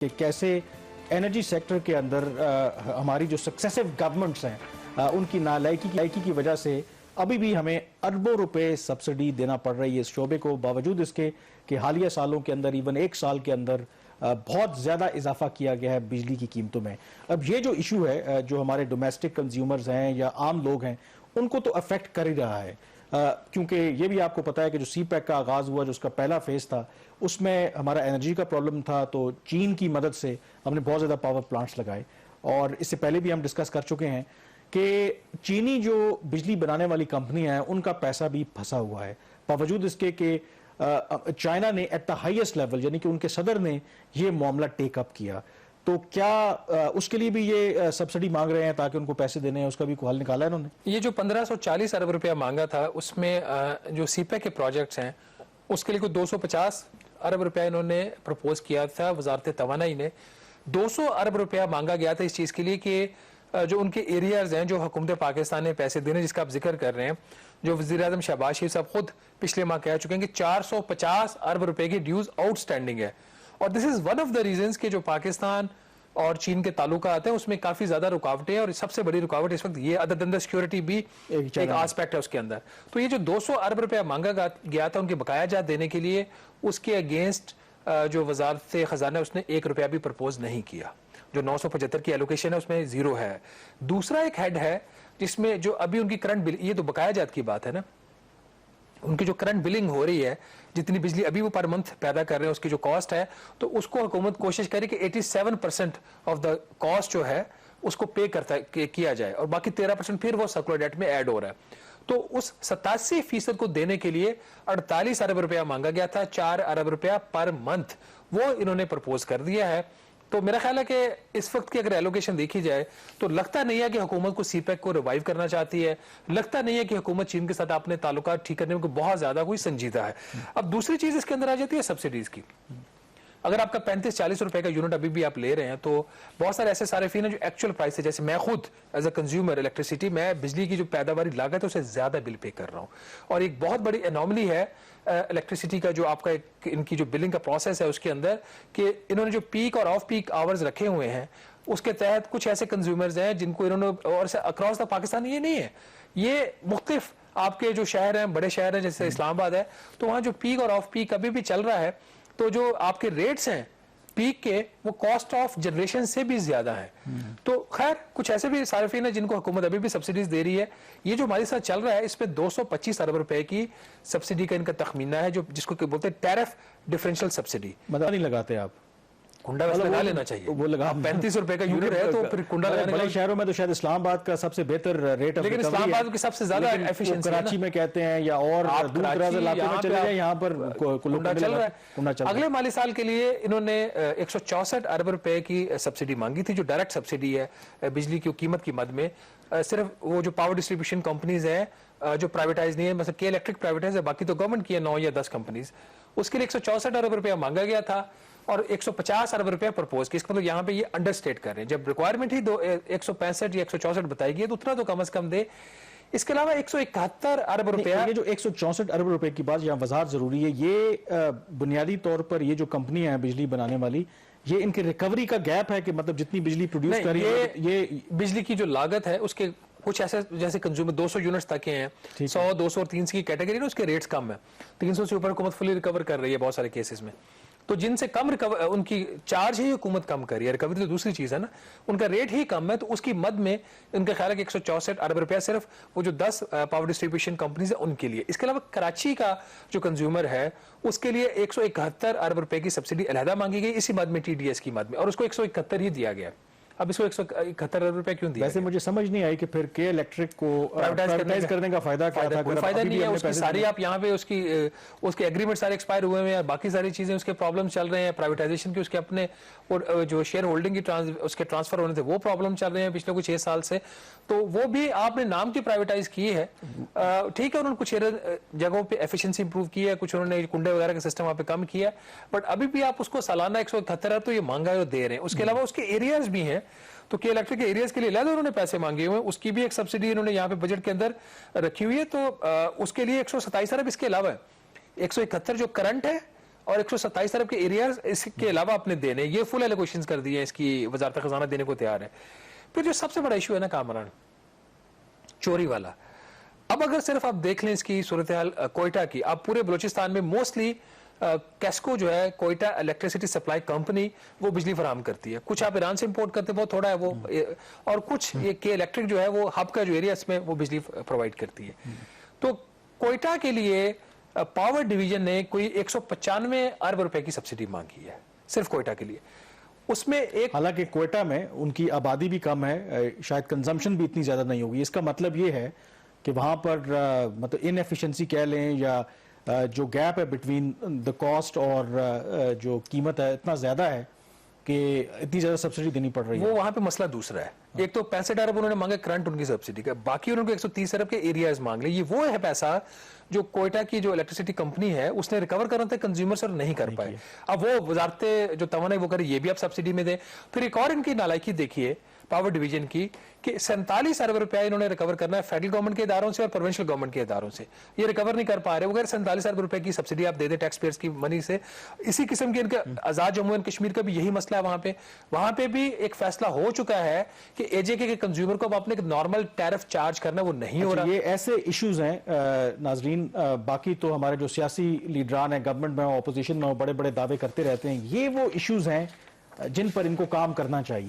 कि कैसे energy sector के अंदर हमारी जो सक्सेसिव गवर्नमेंट्स हैं उनकी नालायकी की वजह से अभी भी हमें अरबों रुपए सब्सिडी देना पड़ रही है इस शोबे को, बावजूद इसके कि हालिया सालों के अंदर इवन एक साल के अंदर बहुत ज़्यादा इजाफा किया गया है बिजली की कीमतों में। अब ये जो इशू है जो हमारे डोमेस्टिक कंज्यूमर्स हैं या आम लोग हैं उनको तो अफेक्ट कर ही रहा है, क्योंकि ये भी आपको पता है कि जो सी पैक का आगाज़ हुआ, जो उसका पहला फेज़ था, उसमें हमारा एनर्जी का प्रॉब्लम था, तो चीन की मदद से हमने बहुत ज़्यादा पावर प्लांट्स लगाए। और इससे पहले भी हम डिस्कस कर चुके हैं कि चीनी जो बिजली बनाने वाली कंपनियां हैं उनका पैसा भी फंसा हुआ है, बावजूद इसके कि चाइना ने एट द हाईएस्ट लेवल यानी कि उनके सदर ने ये मामला टेक अप किया। तो क्या उसके लिए भी ये सब्सिडी मांग रहे हैं ताकि उनको पैसे देने हैं, उसका भी हल निकाला है इन्होंने? ये जो 1540 अरब रुपया मांगा था उसमें जो सीपैक के प्रोजेक्ट्स हैं उसके लिए कुछ 250 अरब रुपया इन्होंने प्रपोज किया था। वजारत तवानाई ने 200 अरब रुपया मांगा गया था इस चीज़ के लिए कि जो उनके एरियाज हैं जो हुकूमत पाकिस्तान ने पैसे देने, जिसका आप जिक्र कर रहे हैं, जो वज़ीर आज़म शहबाज शरीफ साहब खुद पिछले माह कह चुके हैं कि 450 अरब रुपए की ड्यूज आउटस्टैंडिंग है। और this is one of the reasons कि जो पाकिस्तान और चीन के ताल्लुकात हैं उसमें काफी ज्यादा रुकावटें हैं, और सबसे बड़ी रुकावट इस वक्त ये अदर देन द सिक्योरिटी भी एक एस्पेक्ट है उसके अंदर। तो ये जो 200 अरब रुपया मांगा गया था उनके बकाया जात देने के लिए, उसके अगेंस्ट जो वजारत खजाना उसने 1 रुपया भी प्रपोज नहीं किया। जो 975 की एलोकेशन है उसमें 0 है। दूसरा एक हेड है जिसमें जो अभी उनकी करंट बिल, ये तो बकाया जात की बात है ना, उनकी जो करंट बिलिंग हो रही है, जितनी बिजली अभी वो पर मंथ पैदा कर रहे हैं उसकी जो कॉस्ट है, तो उसको हुकूमत कोशिश करे कि 87% ऑफ द कॉस्ट जो है उसको पे किया जाए, और बाकी 13% फिर वो सर्कुलर डेट में ऐड हो रहा है। तो उस 87% को देने के लिए 48 अरब रुपया मांगा गया था, 4 अरब रुपया पर मंथ, वो इन्होंने प्रपोज कर दिया है। तो मेरा ख्याल है कि इस वक्त की अगर एलोकेशन देखी जाए तो लगता नहीं है कि हुकूमत को सीपैक को रिवाइव करना चाहती है, लगता नहीं है कि हुकूमत चीन के साथ अपने ताल्लुकात ठीक करने में बहुत ज्यादा कोई संजीदा है। अब दूसरी चीज इसके अंदर आ जाती है सब्सिडीज की। अगर आपका 35-40 रुपए का यूनिट अभी भी आप ले रहे हैं तो बहुत सारे ऐसे सारिफिन है जो एक्चुअल प्राइस है, जैसे मैं खुद एज अ कंज्यूमर इलेक्ट्रिसिटी, मैं बिजली की जो पैदावारी लागत है उससे ज्यादा बिल पे कर रहा हूँ। और एक बहुत बड़ी एनॉमली है इलेक्ट्रिसिटी का जो आपका इनकी जो बिलिंग का प्रोसेस है उसके अंदर, कि इन्होंने जो पीक और ऑफ पीक आवर्स रखे हुए हैं उसके तहत कुछ ऐसे कंज्यूमर्स हैं जिनको इन्होंने, और अक्रॉस द पाकिस्तान ये नहीं है, ये मुख्तलिफ आपके जो शहर हैं, बड़े शहर हैं जैसे इस्लामाबाद है, तो वहाँ जो पीक और ऑफ पीक अभी भी चल रहा है, तो जो आपके रेट्स हैं पीक के वो कॉस्ट ऑफ जनरेशन से भी ज्यादा है। तो खैर कुछ ऐसे भी सार्फिन है जिनको हुकूमत अभी भी सब्सिडीज दे रही है। ये जो हमारे साथ चल रहा है इसमें 225 अरब रुपए की सब्सिडी का इनका तखमीना है, जो जिसको बोलते हैं टैरिफ डिफरेंशियल सब्सिडी। मजा नहीं लगाते आप? कुंडा वैसे लगा लेना चाहिए, वो लगा 35 रुपए का यूनिट है तो फिर कुंडा लगाने। बड़े शहरों में तो शायद इस्लामाबाद का सबसे बेहतर रेट ऑफ, लेकिन इस्लामाबाद की सबसे ज्यादा एफिशिएंसी कराची में कहते हैं या और दूर दराज इलाके में चले जाए, यहाँ पर कुंडा चल रहा है। अगले माली साल के लिए इन्होंने 164 अरब रुपए की सब्सिडी मांगी थी, जो डायरेक्ट सब्सिडी है बिजली की कीमत की मद में। सिर्फ वो जो पावर डिस्ट्रीब्यूशन कंपनीज हैं जो प्राइवेटाइज नहीं है, मतलब के इलेक्ट्रिक प्राइवेटाइज है, बाकी तो गवर्नमेंट की है 9 या 10 कंपनीज, उसके लिए 164 अरब रुपया मांगा गया था और 150 अरब रुपया प्रपोज किया। इसका मतलब यहाँ पे ये अंडरस्टेट कर रहे हैं, जब रिक्वायरमेंट ही 165 या 164 बताई गई तो उतना तो कम से कम दे। इसके अलावा 171 अरब रुपया, ये जो 164 अरब रुपए की बात यहाँ वजाहत जरूरी है, ये बुनियादी तौर पर ये जो कंपनियां हैं बिजली बनाने वाली, ये इनके रिकवरी का गैप है कि मतलब जितनी बिजली प्रोड्यूस कर रही है, ये बिजली की जो लागत है उसके कुछ ऐसे जैसे कंज्यूमर 200 यूनिट्स तक के हैं, 100, 200 और 300 की कैटेगरी में उसके रेट्स कम है। 300 से ऊपर हुकूमत फुली रिकवर कर रही है बहुत सारे केसेस में, तो जिनसे कम रिकवर उनकी चार्ज ही हुकूमत कम कर रही है, रिकवरी तो दूसरी चीज है ना, उनका रेट ही कम है, तो उसकी मद में इनका ख्याल है कि 164 अरब रुपया सिर्फ वो जो 10 पावर डिस्ट्रीब्यूशन कंपनीज है उनके लिए। इसके अलावा कराची का जो कंज्यूमर है उसके लिए 171 अरब रुपए की सब्सिडी अलहदा मांगी गई इसी मद में, TDS की मद में, और उसको 171 ही दिया गया। अब इसको 171 अरब रुपए क्यों दिया? वैसे मुझे समझ नहीं आई कि फिर के इलेक्ट्रिक को प्राइवेटाइज करने का फायदा क्या था? कोई फायदा नहीं है, उसकी सारी आप यहाँ पे उसके एग्रीमेंट सारे एक्सपायर हुए हैं, बाकी सारी चीजें उसके प्रॉब्लम चल रहे हैं, प्राइवेटाइजेशन के उसके अपने और जो शेयर होल्डिंग की उसके ट्रांसफर होने थे वो प्रॉब्लम चल रहे हैं पिछले कुछ 6 साल से, तो वो भी आपने नाम की प्राइवेटाइज की है। ठीक है, उन्होंने कुछ जगहों पे एफिशिएंसी इंप्रूव की है, कुछ उन्होंने कुंडे वगैरह का सिस्टम वहाँ पे कम किया, बट अभी भी आप उसको सालाना 171 तो ये महंगा दे रहे हैं। उसके अलावा उसके एरियाज भी हैं, तो के इलेक्ट्रिक के एरियाज के लिए अलग उन्होंने पैसे मांगे हुए हैं, उसकी भी एक सब्सिडी इन्होंने यहाँ पे बजट के अंदर रखी हुई है, तो उसके लिए 127 अरब इसके अलावा है। 171 जो करंट है और 127 अरब के एरिया इसके अलावा अपने देने, ये फुल एलोकेशंस कर दिए, इसकी वजारत खजाना देने को तैयार है। फिर जो सबसे बड़ा इशू है ना कामरान, चोरी वाला। अब अगर सिर्फ आप देख लें इसकी सूरत हाल कोयटा की, आप पूरे बलूचिस्तान में मोस्टली कैस्को जो है कोयटा इलेक्ट्रिसिटी सप्लाई कंपनी, वो बिजली फराहम करती है। कुछ आप ईरान से इंपोर्ट करते हैं, बहुत थोड़ा है वो, और कुछ ये के इलेक्ट्रिक जो है वो हब का जो एरिया इसमें वो बिजली प्रोवाइड करती है। तो कोयटा के लिए पावर डिवीजन ने कोई 195 अरब रुपए की सब्सिडी मांगी है सिर्फ कोयटा के लिए। उसमें एक, हालांकि कोयटा में उनकी आबादी भी कम है, शायद कंजम्पशन भी इतनी ज्यादा नहीं होगी। इसका मतलब ये है कि वहां पर मतलब इनएफिशिएंसी कह लें या जो गैप है बिटवीन द कॉस्ट और जो कीमत है इतना ज्यादा है कि इतनी ज्यादा सब्सिडी देनी पड़ रही है। वो वहां पे मसला दूसरा है। एक तो 65 अरब उन्होंने मांगे करंट उनकी सब्सिडी का, बाकी उन्होंने 130 अरब के एरियाज मांग लिए। ये वो है पैसा जो कोयटा की जो इलेक्ट्रिसिटी कंपनी है उसने रिकवर करना था कंज्यूमर्स और नहीं कर पाए। अब वो वजारत जो तवानाई वो करे, ये भी आप सब्सिडी में दें। फिर एक और इनकी नालायकी देखिए पावर डिवीजन की कि 47 अरब रुपया इन्होंने रिकवर करना है फेडरल गवर्नमेंट के इदारों से और प्रोविंशियल गवर्नमेंट के इदारों से, ये रिकवर नहीं कर पा रहे। अगर 47 अरब रुपए की सब्सिडी आप दे दें टैक्स पेयर्स की मनी से, इसी किस्म के इनके आजाद जम्मू एंड कश्मीर का भी यही मसला है। वहां पे भी एक फैसला हो चुका है कि एजेके के कंज्यूमर को अब अपने नॉर्मल टैरिफ चार्ज करना वो नहीं हो रहा। ये ऐसे इश्यूज हैं नाजरीन, बाकी तो हमारे जो सियासी लीडरान है गवर्नमेंट में, ऑपोजिशन में, बड़े बड़े दावे करते रहते हैं। ये वो इश्यूज हैं जिन पर इनको काम करना चाहिए।